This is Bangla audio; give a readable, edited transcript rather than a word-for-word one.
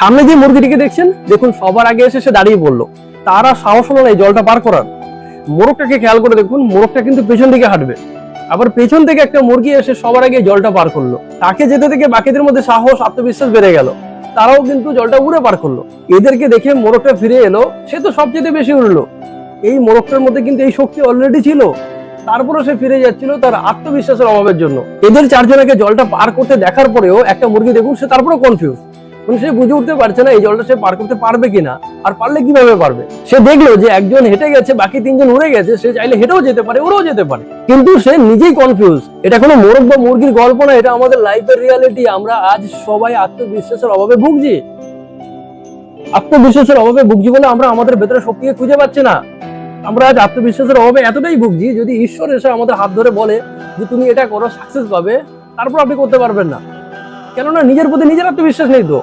সামনে যে মুরগিটিকে দেখছেন, দেখুন সবার আগে এসে সে দাঁড়িয়ে পড়লো। তারা সাহস হলো না এই জলটা পার করার। মোরগটাকে খেয়াল করে দেখুন, মোরগটা কিন্তু পেছন দিকে হাঁটবে। আবার পেছন থেকে একটা মুরগি এসে সবার আগে জলটা পার করলো। তাকে যেতে থেকে বাকিদের মধ্যে সাহস, আত্মবিশ্বাস বেড়ে গেল। তারাও কিন্তু জলটা উড়ে পার করলো। এদেরকে দেখে মোরগটা ফিরে এলো, সে তো সবচেয়ে বেশি উড়লো। এই মোরগটার মধ্যে কিন্তু এই শক্তি অলরেডি ছিল, তারপরে সে ফিরে যাচ্ছিল তার আত্মবিশ্বাসের অভাবের জন্য। এদের চারজনকে জলটা পার করতে দেখার পরেও একটা মুরগি দেখুন, সে তারপরে কনফিউজ, মানে সে বুঝে উঠতে পারছে না এই জলটা সে পার করতে পারবে কিনা, আর পারলে কিভাবে পারবে। সে দেখলো যে একজন হেঁটে গেছে, বাকি তিনজন উড়ে গেছে, সে চাইলে হেঁটেও যেতে পারে, ওরাও যেতে পারে, কিন্তু সে নিজেই কনফিউজ। এটা কোনো মোরগ বা মুরগির গল্প না, এটা আমাদের লাইফের রিয়ালিটি। আমরা আজ সবাই আত্মবিশ্বাসের অভাবে ভুগছি। আত্মবিশ্বাসের অভাবে ভুগছি বলে আমরা আমাদের ভেতরে শক্তিকে খুঁজে পাচ্ছি না। আমরা আজ আত্মবিশ্বাসের অভাবে এতটাই ভুগছি, যদি ঈশ্বর এসে আমাদের হাত ধরে বলে যে তুমি এটা করো, সাকসেস পাবে, তারপর আপনি করতে পারবেন না। কেননা নিজের প্রতি নিজের আত্মবিশ্বাস নেই তো।